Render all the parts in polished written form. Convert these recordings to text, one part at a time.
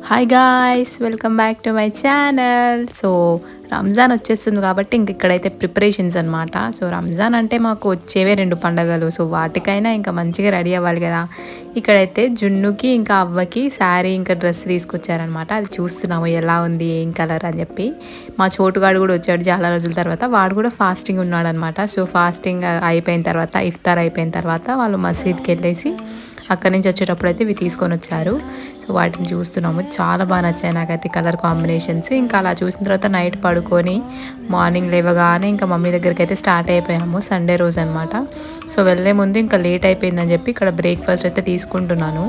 Hi guys, welcome back to my channel. So Ramzan వచ్చేస్తుంది కాబట్టి ఇంక ఇక్కడైతే ప్రిపరేషన్స్ అనమాట. సో రంజాన్ అంటే మాకు వచ్చేవే 2 పండగలు. సో వాటికైనా ఇంకా మంచిగా రెడీ అవ్వాలి కదా. ఇక్కడైతే జున్నుకి ఇంకా అవ్వకి శారీ ఇంకా డ్రెస్ తీసుకొచ్చారనమాట. అది చూస్తున్నాము ఎలా ఉంది, ఏం కలర్ అని చెప్పి. మా చోటుగాడు కూడా వచ్చాడు చాలా రోజుల తర్వాత. వాడు కూడా ఫాస్టింగ్ ఉన్నాడనమాట. సో ఫాస్టింగ్ అయిపోయిన తర్వాత, ఇఫ్తార్ అయిపోయిన తర్వాత వాళ్ళు మసీద్కి వెళ్ళేసి అక్కడి నుంచి వచ్చేటప్పుడు అయితే ఇవి తీసుకొని వచ్చారు. సో వాటిని చూస్తున్నాము. చాలా బాగా నచ్చాయి నాకైతే కలర్ కాంబినేషన్స్. ఇంకా అలా చూసిన తర్వాత నైట్ పడుకొని మార్నింగ్ లేవగానే ఇంకా మమ్మీ దగ్గరికి అయితే స్టార్ట్ అయిపోయాము. సండే రోజు అనమాట. సో వెళ్ళే ముందు ఇంకా లేట్ అయిపోయిందని చెప్పి ఇక్కడ బ్రేక్ఫాస్ట్ అయితే తీసుకుంటున్నాను.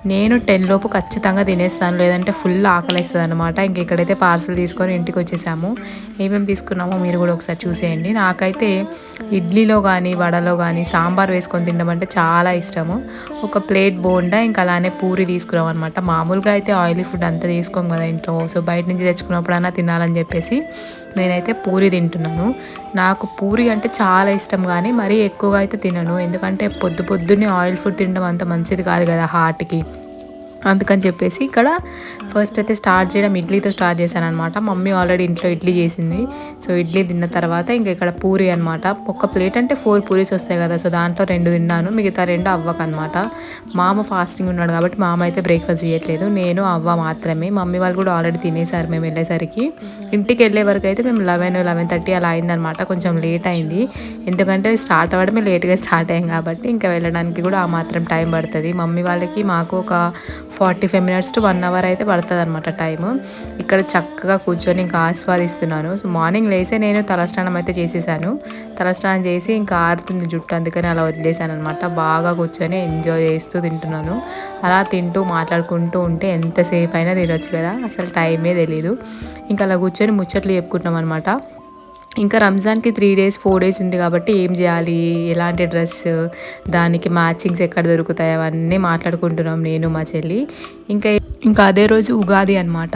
నేను 10 లోపు ఖచ్చితంగా తినేస్తాను, లేదంటే ఫుల్ ఆకలిస్తుంది అనమాట. ఇంక ఇక్కడైతే పార్సల్ తీసుకొని ఇంటికి వచ్చేసాము. ఏమేమి తీసుకున్నామో మీరు కూడా ఒకసారి చూసేయండి. నాకైతే ఇడ్లీలో కానీ వడలో కానీ సాంబార్ వేసుకొని తినడం అంటే చాలా ఇష్టము. ఒక ప్లేట్ బోండా ఇంకా అలానే పూరి తీసుకున్నాం అనమాట. మామూలుగా అయితే ఆయిలీ ఫుడ్ అంతా తీసుకోం కదా ఇంట్లో. సో బయట నుంచి తెచ్చుకున్నప్పుడైనా తినాలని చెప్పేసి నేనైతే పూరి తింటున్నాను. నాకు పూరి అంటే చాలా ఇష్టం, కానీ మరీ ఎక్కువగా అయితే తినను. ఎందుకంటే పొద్దున్నే ఆయిల్ ఫుడ్ తినడం అంత మంచిది కాదు కదా హార్ట్కి. అందుకని చెప్పేసి ఇక్కడ ఫస్ట్ అయితే స్టార్ట్ చేయడం ఇడ్లీతో స్టార్ట్ చేశాను అనమాట. మమ్మీ ఆల్రెడీ ఇంట్లో ఇడ్లీ చేసింది. సో ఇడ్లీ తిన్న తర్వాత ఇంకా ఇక్కడ పూరి అనమాట. ఒక ప్లేట్ అంటే 4 పూరీస్ వస్తాయి కదా. సో దాంట్లో 2 తిన్నాను, మిగతా 2 అవ్వకనమాట. మామ ఫాస్టింగ్ ఉన్నాడు కాబట్టి మామ అయితే బ్రేక్ఫాస్ట్ చేయట్లేదు, నేను అవ్వ మాత్రమే. మమ్మీ వాళ్ళు కూడా ఆల్రెడీ తినేసారు మేము వెళ్ళేసరికి. ఇంటికి వెళ్ళే వరకు అయితే మేము 11-11:30 అలా అయిందనమాట. కొంచెం లేట్ అయింది, ఎందుకంటే స్టార్ట్ అవ్వడమే లేట్గా స్టార్ట్ అయ్యాం కాబట్టి ఇంకా వెళ్ళడానికి కూడా ఆ మాత్రం టైం పడుతుంది. మమ్మీ వాళ్ళకి మాకు ఒక 45 మినిట్స్ టు 1 అవర్ అయితే పడుతుంది అనమాట టైము. ఇక్కడ చక్కగా కూర్చొని ఇంకా ఆస్వాదిస్తున్నాను. సో మార్నింగ్ లేసే నేను తలస్నానం అయితే చేసేసాను. తలస్నానం చేసి ఇంకా ఆరుతుంది జుట్టు, అందుకని అలా వదిలేసాను అనమాట. బాగా కూర్చొని ఎంజాయ్ చేస్తూ తింటున్నాను. అలా తింటూ మాట్లాడుకుంటూ ఉంటే ఎంతసేపు అయినా తినొచ్చు కదా, అసలు టైమే తెలీదు. ఇంకా అలా కూర్చొని ముచ్చట్లు చెప్పుకుంటాం అనమాట. ఇంకా రంజాన్కి 3 డేస్ 4 డేస్ ఉంది కాబట్టి ఏం చేయాలి, ఎలాంటి డ్రెస్, దానికి మ్యాచింగ్స్ ఎక్కడ దొరుకుతాయి అవన్నీ మాట్లాడుకుంటున్నాం నేను మా చెల్లి. ఇంకా అదే రోజు ఉగాది అనమాట.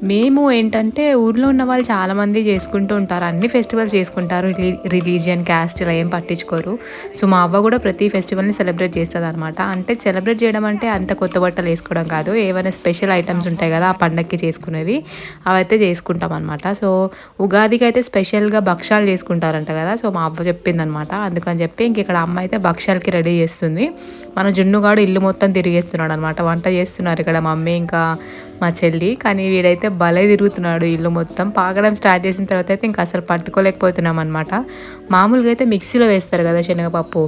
మేము ఏంటంటే ఊర్లో ఉన్న వాళ్ళు చాలామంది చేసుకుంటూ ఉంటారు, అన్ని ఫెస్టివల్స్ చేసుకుంటారు. రిలీజియన్, క్యాస్ట్ ఇలా ఏం పట్టించుకోరు. సో మా అవ్వ కూడా ప్రతి ఫెస్టివల్ని సెలబ్రేట్ చేస్తుంది అనమాట. అంటే సెలబ్రేట్ చేయడం అంటే అంత కొత్త బట్టలు వేసుకోవడం కాదు, ఏమైనా స్పెషల్ ఐటమ్స్ ఉంటాయి కదా ఆ పండగకి చేసుకునేవి, అవైతే చేసుకుంటాం అనమాట. సో ఉగాదికి అయితే స్పెషల్గా భక్షాలు చేసుకుంటారంట కదా. సో మా అవ్వ చెప్పిందనమాట. అందుకని చెప్పి ఇంక ఇక్కడ అమ్మ అయితే భక్షాలకి రెడీ చేస్తుంది. మన జున్నుగాడు ఇల్లు మొత్తం తిరిగేస్తున్నాడు అనమాట. వంట చేస్తున్నారు ఇక్కడ మమ్మీ ఇంకా మా చెల్లి. కానీ వీడైతే భలే తిరుగుతున్నాడు ఇల్లు మొత్తం. పాకడం స్టార్ట్ చేసిన తర్వాత అయితే ఇంకా అసలు పట్టుకోలేకపోతున్నాం అనమాట. మామూలుగా అయితే మిక్సీలో వేస్తారు కదా శనగపప్పు,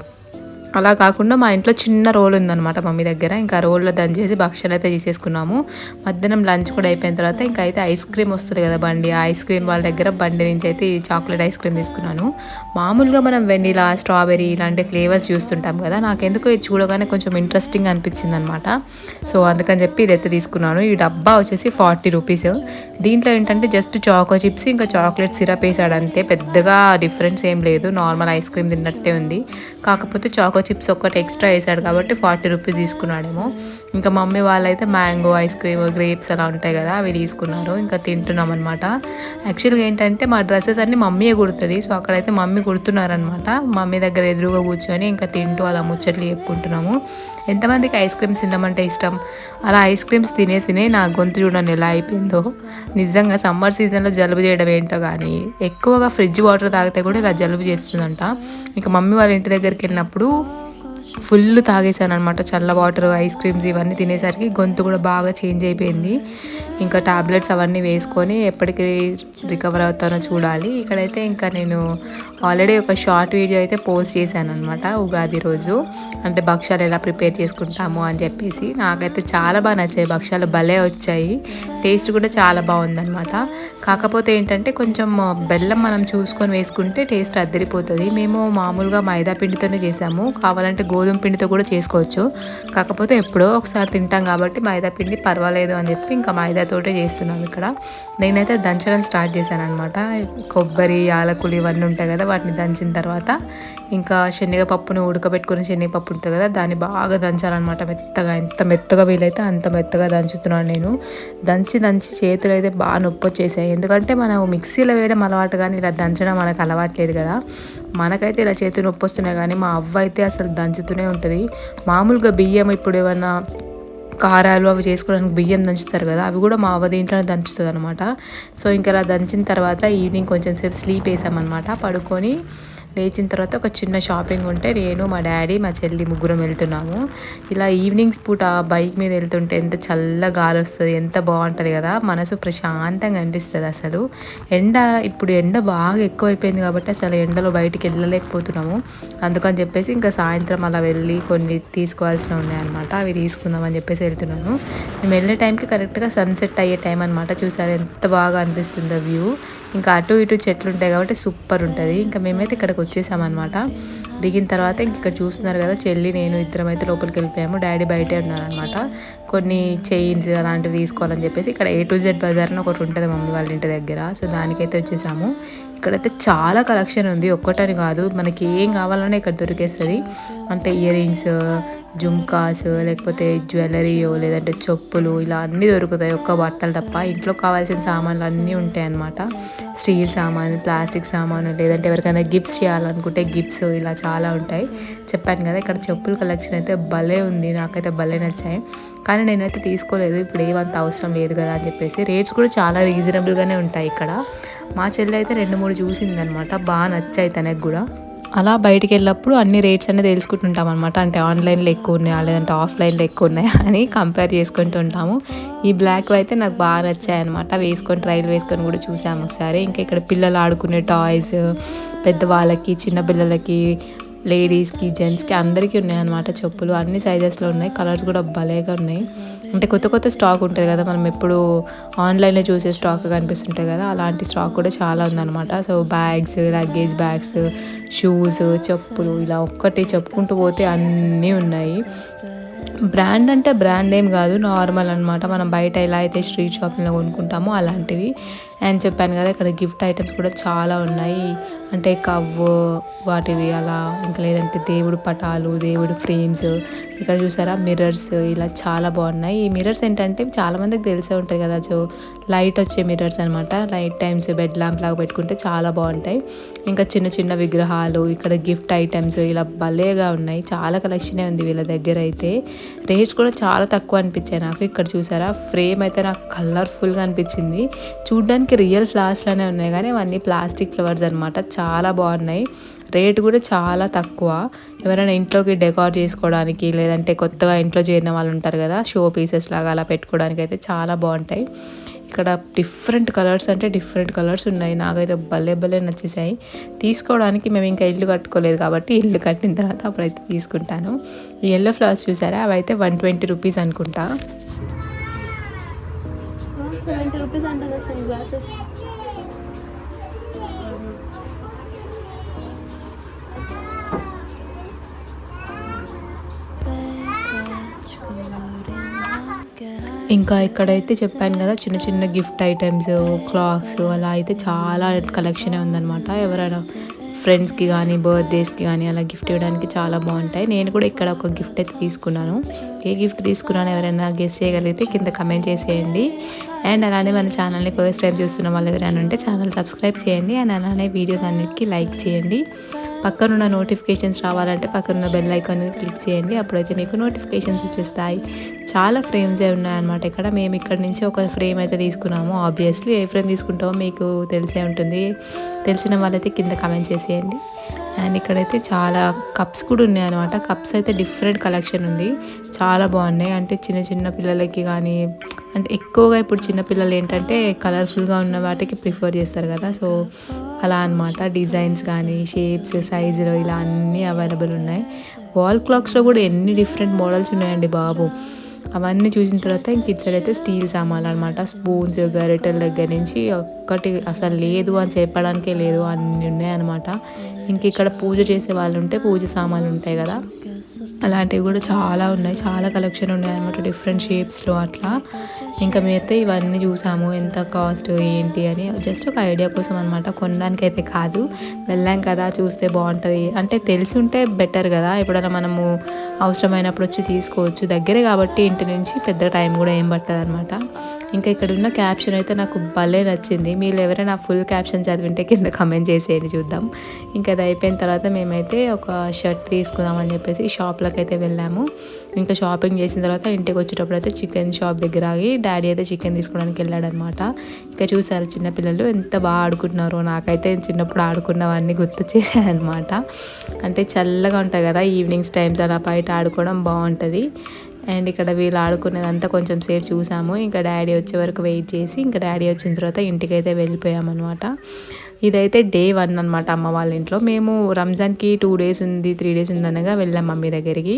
అలా కాకుండా మా ఇంట్లో చిన్న రోల్ ఉందన్నమాట మమ్మీ దగ్గర. ఇంకా రోల్లో దంచేసి భక్షాలు అయితే చేసేసుకున్నాము. మధ్యాహ్నం లంచ్ కూడా అయిపోయిన తర్వాత ఇంకా అయితే ఐస్ క్రీమ్ వస్తుంది కదా బండి, ఆ ఐస్ క్రీమ్ వాళ్ళ దగ్గర బండి నుంచి అయితే ఈ చాక్లెట్ ఐస్ క్రీమ్ తీసుకున్నాను. మామూలుగా మనం వెనిలా, స్ట్రాబెరీ ఇలాంటి ఫ్లేవర్స్ చూస్తుంటాం కదా, నాకెందుకో ఇది చూడగానే కొంచెం ఇంట్రెస్టింగ్ అనిపించింది అనమాట. సో అందుకని చెప్పి ఇదైతే తీసుకున్నాను. ఈ డబ్బా వచ్చేసి 40 రూపీస్. దీంట్లో ఏంటంటే జస్ట్ చాకో చిప్స్ ఇంకా చాక్లెట్ సిరప్ వేసాడు అంతే, పెద్దగా డిఫరెన్స్ ఏం లేదు, నార్మల్ ఐస్ క్రీమ్ తిన్నట్టే ఉంది. కాకపోతే చాకో చిప్స్ ఒక్కటి ఎక్స్ట్రా వేసాడు కాబట్టి 40 రూపీస్ తీసుకున్నాడేమో. ఇంకా మమ్మీ వాళ్ళైతే మ్యాంగో ఐస్ క్రీమ్, గ్రేప్స్ అలా ఉంటాయి కదా అవి తీసుకున్నారు. ఇంకా తింటున్నాం అనమాట. యాక్చువల్గా ఏంటంటే మా డ్రెస్సెస్ అన్నీ మమ్మీయే కుడుతుంది. సో అక్కడైతే మమ్మీ కుడుతున్నారనమాట. మమ్మీ దగ్గర ఎదురుగా కూర్చొని ఇంకా తింటూ అలా ముచ్చట్లు చెప్పుకుంటున్నాము. ఎంతమందికి ఐస్ క్రీమ్స్ తినమంటే ఇష్టం. అలా ఐస్ క్రీమ్స్ తినే నా గొంతు చూడండి ఎలా అయిపోయిందో. నిజంగా సమ్మర్ సీజన్లో జలుబు చేయడం ఏంటో కానీ ఎక్కువగా ఫ్రిడ్జ్ వాటర్ తాగితే కూడా ఇలా జలుబు చేస్తుందంట. ఇంకా మమ్మీ వాళ్ళ ఇంటి దగ్గరికి వెళ్ళినప్పుడు ఫుల్ తాగేసాను అనమాట. చల్ల వాటర్, ఐస్ క్రీమ్స్ ఇవన్నీ తినేసరికి గొంతు కూడా బాగా చేంజ్ అయిపోయింది. ఇంకా టాబ్లెట్స్ అవన్నీ వేసుకొని ఎప్పటికి రికవర్ అవుతానో చూడాలి. ఇక్కడైతే ఇంకా నేను ఆల్రెడీ ఒక షార్ట్ వీడియో అయితే పోస్ట్ చేశాను అనమాట ఉగాది రోజు. అంటే భక్షాలు ఎలా ప్రిపేర్ చేసుకుంటాము అని చెప్పేసి. నాకైతే చాలా బాగా నచ్చాయి భక్షాలు, భలే వచ్చాయి. టేస్ట్ కూడా చాలా బాగుందన్నమాట. కాకపోతే ఏంటంటే కొంచెం బెల్లం మనం చూసుకొని వేసుకుంటే టేస్ట్ అద్దరిపోతుంది. మేము మామూలుగా మైదా పిండితోనే చేసాము, కావాలంటే గోధుమ పిండితో కూడా చేసుకోవచ్చు. కాకపోతే ఎప్పుడో ఒకసారి తింటాం కాబట్టి మైదా పిండి పర్వాలేదు అని చెప్పి ఇంకా మైదాతోటే చేస్తున్నాం ఇక్కడ. నేనైతే దంచడం స్టార్ట్ చేశాను అనమాట. కొబ్బరి, యాలకులు ఇవన్నీ ఉంటాయి కదా, వాటిని దంచిన తర్వాత ఇంకా శనగపప్పును ఉడకబెట్టుకుని శనగపప్పు ఉంటుంది కదా దాన్ని బాగా దంచాలన్నమాట మెత్తగా. ఎంత మెత్తగా వీలైతే అంత మెత్తగా దంచుతున్నాను నేను. దంచి చేతులు అయితే బాగా నొప్పి వచ్చేసాయి. ఎందుకంటే మనం మిక్సీలో వేయడం అలవాటు కానీ ఇలా దంచడం మనకు అలవాట్లేదు కదా. మనకైతే ఇలా చేతులు నొప్పి వస్తున్నాయి, కానీ మా అవ్వ అయితే అసలు దంచుతూనే ఉంటుంది. మామూలుగా బియ్యం ఇప్పుడు ఏమన్నా కారాలు అవి చేసుకోవడానికి బియ్యం దంచుతారు కదా, అవి కూడా మా అవ్వ దీంట్లోనే దంచుతుంది అనమాట. సో ఇంకా అలా దంచిన తర్వాత ఈవినింగ్ కొంచెం సేపు స్లీప్ వేసామన్నమాట. పడుకొని లేచిన తర్వాత ఒక చిన్న షాపింగ్ ఉంటే నేను మా డాడీ మా చెల్లి ముగ్గురం వెళ్తున్నాము. ఇలా ఈవినింగ్స్ పూట బైక్ మీద వెళ్తుంటే ఎంత చల్ల గాలి వస్తుంది, ఎంత బాగుంటుంది కదా, మనసు ప్రశాంతంగా అనిపిస్తుంది అసలు. ఇప్పుడు ఎండ బాగా ఎక్కువైపోయింది కాబట్టి అసలు ఎండలో బయటికి వెళ్ళలేకపోతున్నాము. అందుకని చెప్పేసి ఇంకా సాయంత్రం అలా వెళ్ళి కొన్ని తీసుకోవాల్సినవి ఉన్నాయన్నమాట, అవి తీసుకుందామని చెప్పేసి వెళ్తున్నాను. మేము వెళ్ళే టైంకి కరెక్ట్గా సన్సెట్ అయ్యే టైం అనమాట. చూసారు ఎంత బాగా అనిపిస్తుందో వ్యూ. ఇంకా అటు ఇటు చెట్లు ఉంటాయి కాబట్టి సూపర్ ఉంటుంది. ఇంకా మేమైతే ఇక్కడికి వచ్చేసామన్నమాట. దిగిన తర్వాత ఇంక ఇక్కడ చూస్తున్నారు కదా, చెల్లి నేను ఇద్దరం అయితే లోపలికి వెళ్ళిపోయాము. డాడీ బయటే ఉన్నారనమాట. కొన్ని చైన్స్ అలాంటివి తీసుకోవాలని చెప్పేసి ఇక్కడ A to Z బజార్ అని ఒకటి ఉంటుంది మమ్మీ వాళ్ళ ఇంటి దగ్గర. సో దానికైతే వచ్చేసాము. ఇక్కడైతే చాలా కలెక్షన్ ఉంది, ఒక్కటని కాదు, మనకి ఏం కావాలన్నా ఇక్కడ దొరికేస్తుంది. అంటే ఇయర్ రింగ్స్, జుమ్కాస్, లేకపోతే జ్యువెలరీయో లేదంటే చెప్పులు, ఇలా అన్నీ దొరుకుతాయి, ఒక్క బట్టలు తప్ప. ఇంట్లో కావాల్సిన సామాన్లు అన్నీ ఉంటాయి అన్నమాట. స్టీల్ సామాను, ప్లాస్టిక్ సామాను, లేదంటే ఎవరికైనా గిఫ్ట్స్ చేయాలనుకుంటే గిఫ్ట్స్, ఇలా చాలా ఉంటాయి. చెప్పాను కదా ఇక్కడ చెప్పుల కలెక్షన్ అయితే భలే ఉంది, నాకైతే భలే నచ్చాయి. కానీ నేనైతే తీసుకోలేదు, ఇప్పుడు ఏమంత అవసరం లేదు కదా అని చెప్పేసి. రేట్స్ కూడా చాలా రీజనబుల్గానే ఉంటాయి ఇక్కడ. మా చెల్లి అయితే 2-3 చూసిందనమాట, బాగా నచ్చాయి తనకు కూడా. అలా బయటికి వెళ్ళినప్పుడు అన్ని రేట్స్ అనేది తెలుసుకుంటుంటాం అనమాట. అంటే ఆన్లైన్లో ఎక్కువ ఉన్నాయా లేదంటే ఆఫ్లైన్లో ఎక్కువ ఉన్నాయా అని కంపేర్ చేసుకుంటూ ఉంటాము. ఈ బ్లాక్ అయితే నాకు బాగా నచ్చాయి అనమాట. వేసుకొని ట్రైల్ వేసుకొని కూడా చూసాము ఒకసారి. ఇంకా ఇక్కడ పిల్లలు ఆడుకునే టాయ్స్, పెద్దవాళ్ళకి, చిన్న పిల్లలకి, లేడీస్కి, జెంట్స్కి అందరికీ ఉన్నాయన్నమాట చెప్పులు. అన్ని సైజెస్లో ఉన్నాయి, కలర్స్ కూడా భలేగా ఉన్నాయి. అంటే కొత్త స్టాక్ ఉంటుంది కదా, మనం ఎప్పుడు ఆన్లైన్లో చూసే స్టాక్ కనిపిస్తుంటాయి కదా, అలాంటి స్టాక్ కూడా చాలా ఉందన్నమాట. So bags, luggage bags, shoes, చెప్పులు, ఇలా ఒక్కటి చెప్పుకుంటూ పోతే అన్నీ ఉన్నాయి. బ్రాండ్ అంటే బ్రాండ్ ఏం కాదు, నార్మల్ అనమాట. మనం బయట ఎలా అయితే స్ట్రీట్ షాపింగ్లో కొనుక్కుంటామో అలాంటివి. అండ్ చెప్పాను కదా ఇక్కడ గిఫ్ట్ ఐటమ్స్ కూడా చాలా ఉన్నాయి. అంటే కవ్వు వాటివి అలా, ఇంకా లేదంటే దేవుడు పటాలు, దేవుడు ఫ్రేమ్స్. ఇక్కడ చూసారా మిర్రర్స్, ఇలా చాలా బాగున్నాయి. ఈ మిర్రర్స్ ఏంటంటే చాలామందికి తెలిసే ఉంటాయి కదా, సో లైట్ వచ్చే మిర్రర్స్ అనమాట. నైట్ టైమ్స్ బెడ్ ల్యాంప్ లాగా పెట్టుకుంటే చాలా బాగుంటాయి. ఇంకా చిన్న చిన్న విగ్రహాలు, ఇక్కడ గిఫ్ట్ ఐటమ్స్, ఇలా భలేగా ఉన్నాయి. చాలా కలెక్షనే ఉంది వీళ్ళ దగ్గర అయితే. రేట్స్ కూడా చాలా తక్కువ అనిపించాయి నాకు. ఇక్కడ చూసారా ఫ్రేమ్ అయితే నాకు కలర్ఫుల్గా అనిపించింది. చూడ్డానికి రియల్ ఫ్లవర్స్లోనే ఉన్నాయి కానీ అవన్నీ ప్లాస్టిక్ ఫ్లవర్స్ అనమాట. చాలా బాగున్నాయి. రేటు కూడా చాలా తక్కువ. ఎవరైనా ఇంట్లోకి డెకార్ చేసుకోవడానికి, లేదంటే కొత్తగా ఇంట్లో చేరిన వాళ్ళు ఉంటారు కదా, షో పీసెస్ లాగా అలా పెట్టుకోవడానికి అయితే చాలా బాగుంటాయి. ఇక్కడ డిఫరెంట్ కలర్స్ అంటే డిఫరెంట్ కలర్స్ ఉన్నాయి. నాకైతే భలే నచ్చేసాయి. తీసుకోవడానికి మేము ఇంకా ఇల్లు కట్టుకోలేదు కాబట్టి ఇల్లు కట్టిన తర్వాత అప్పుడైతే తీసుకుంటాను. ఈ ఎల్లో ఫ్లవర్స్ చూసారా, అవి అయితే 120 రూపీస్ అనుకుంటా. 70 rupees under the sunglasses. ఇంకా ఇక్కడైతే చెప్పాను కదా, చిన్న చిన్న గిఫ్ట్ ఐటమ్స్, క్లాక్స్, అలా అయితే చాలా కలెక్షనే ఉందన్నమాట. ఎవరైనా ఫ్రెండ్స్కి కానీ బర్త్డేస్కి కానీ అలా గిఫ్ట్ ఇవ్వడానికి చాలా బాగుంటాయి. నేను కూడా ఇక్కడ ఒక గిఫ్ట్ అయితే తీసుకున్నాను. ఏ గిఫ్ట్ తీసుకున్నాను ఎవరైనా గెస్ చేయగలిగితే కింద కమెంట్ చేసేయండి. అండ్ అలానే మన ఛానల్ని ఫస్ట్ టైం చూస్తున్న వాళ్ళు ఎవరైనా ఉంటే ఛానల్ సబ్స్క్రైబ్ చేయండి. అండ్ అలానే వీడియోస్ అన్నిటికీ లైక్ చేయండి. పక్కనున్న నోటిఫికేషన్స్ రావాలంటే పక్కనున్న బెల్ ఐకాన్ క్లిక్ చేయండి, అప్పుడైతే మీకు నోటిఫికేషన్స్ వచ్చేస్తాయి. చాలా ఫ్రేమ్సే ఉన్నాయన్నమాట ఇక్కడ. మేము ఇక్కడ నుంచి ఒక ఫ్రేమ్ అయితే తీసుకున్నాము. ఆబ్వియస్లీ ఏ ఫ్రేమ్ తీసుకుంటామో మీకు తెలిసే ఉంటుంది, తెలిసిన వాళ్ళైతే కింద కమెంట్ చేసేయండి. అండ్ ఇక్కడైతే చాలా కప్స్ కూడా ఉన్నాయి అనమాట. కప్స్ అయితే డిఫరెంట్ కలెక్షన్ ఉంది, చాలా బాగున్నాయి. అంటే చిన్న చిన్న పిల్లలకి కానీ, అంటే ఎక్కువగా ఇప్పుడు చిన్నపిల్లలు ఏంటంటే కలర్ఫుల్గా ఉన్న వాటికి ప్రిఫర్ చేస్తారు కదా, సో అలా అనమాట. డిజైన్స్ కానీ, షేప్స్, సైజులు ఇలా అన్నీ అవైలబుల్ ఉన్నాయి. వాల్ క్లాక్స్లో కూడా ఎన్ని డిఫరెంట్ మోడల్స్ ఉన్నాయండి బాబు. అవన్నీ చూసిన తర్వాత ఇంక ఇటు సైడ్ అయితే స్టీల్ సామాన్లు అనమాట. స్పూన్స్, గరిటెల దగ్గర నుంచి ఒక్కటి అసలు లేదు అని చెప్పడానికే లేదు, అన్నీ ఉన్నాయన్నమాట. ఇంక ఇక్కడ పూజ చేసే వాళ్ళు ఉంటే పూజ సామాన్లు ఉంటాయి కదా, అలాంటివి కూడా చాలా ఉన్నాయి. చాలా కలెక్షన్ ఉన్నాయి అనమాట, డిఫరెంట్ షేప్స్లో అట్లా. ఇంకా మేమైతే ఇవన్నీ చూసాము, ఎంత కాస్ట్ ఏంటి అని, జస్ట్ ఒక ఐడియా కోసం అనమాట, కొనడానికి అయితే కాదు. వెళ్ళాం కదా, చూస్తే బాగుంటుంది అంటే తెలిసి ఉంటే బెటర్ కదా. ఎప్పుడైనా మనము అవసరమైనప్పుడు వచ్చి తీసుకోవచ్చు. దగ్గరే కాబట్టి ఇంటి నుంచి పెద్ద టైం కూడా ఏం పట్టదు అనమాట. ఇంకా ఇక్కడ ఉన్న క్యాప్షన్ అయితే నాకు భలే నచ్చింది. మీరు ఎవరైనా ఫుల్ క్యాప్షన్ చదివింటే కింద కమెంట్ చేసేయండి చూద్దాం. ఇంకా అది అయిపోయిన తర్వాత మేమైతే ఒక షర్ట్ తీసుకుందామని చెప్పేసి షాప్లోకి అయితే వెళ్ళాము. ఇంకా షాపింగ్ చేసిన తర్వాత ఇంటికి వచ్చేటప్పుడు అయితే చికెన్ షాప్ దగ్గర ఆగి డాడీ అయితే చికెన్ తీసుకోవడానికి వెళ్ళాడనమాట. ఇంకా చూసారు చిన్నపిల్లలు ఎంత బాగా ఆడుకుంటున్నారో. నాకైతే చిన్నప్పుడు ఆడుకున్నవన్నీ గుర్తొచ్చేసాయన్నమాట. అంటే చల్లగా ఉంటాయి కదా ఈవినింగ్స్ టైమ్స్, అలా బయట ఆడుకోవడం బాగుంటుంది. అండ్ ఇక్కడ వీళ్ళు ఆడుకునేదంతా కొంచెం సేపు చూసాము. ఇంకా డాడీ వచ్చే వరకు వెయిట్ చేసి ఇంకా డాడీ వచ్చిన తర్వాత ఇంటికైతే వెళ్ళిపోయామన్నమాట. ఇదైతే డే 1 అనమాట అమ్మ వాళ్ళ ఇంట్లో. మేము రంజాన్కి 2 days ఉంది 3 days ఉంది అనగా వెళ్ళాం మమ్మీ దగ్గరికి.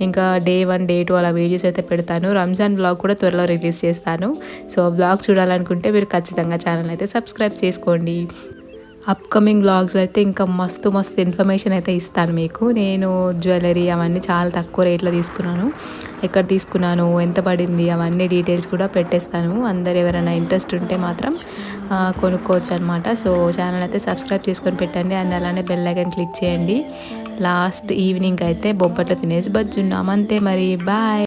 ఇంకా డే 1 డే 2 అలా వీడియోస్ అయితే పెడతాను. రంజాన్ బ్లాగ్ కూడా త్వరలో రిలీజ్ చేస్తాను. సో బ్లాగ్ చూడాలనుకుంటే మీరు ఖచ్చితంగా ఛానల్ అయితే సబ్స్క్రైబ్ చేసుకోండి. అప్కమింగ్ వ్లాగ్స్లో అయితే ఇంకా మస్తు ఇన్ఫర్మేషన్ అయితే ఇస్తాను మీకు. నేను జ్యువెలరీ అవన్నీ చాలా తక్కువ రేట్లో తీసుకున్నాను, ఎక్కడ తీసుకున్నాను, ఎంత పడింది, అవన్నీ డీటెయిల్స్ కూడా పెట్టేస్తాను. అందరు ఎవరైనా ఇంట్రెస్ట్ ఉంటే మాత్రం కొనుక్కోవచ్చు అనమాట. సో ఛానల్ అయితే సబ్స్క్రైబ్ చేసుకొని పెట్టండి. అండ్ అలానే బెల్ ఐకాన్ క్లిక్ చేయండి. లాస్ట్ ఈవినింగ్ అయితే బొబ్బట్లు తినేసి బజ్జున్నాం అంతే. మరి బాయ్.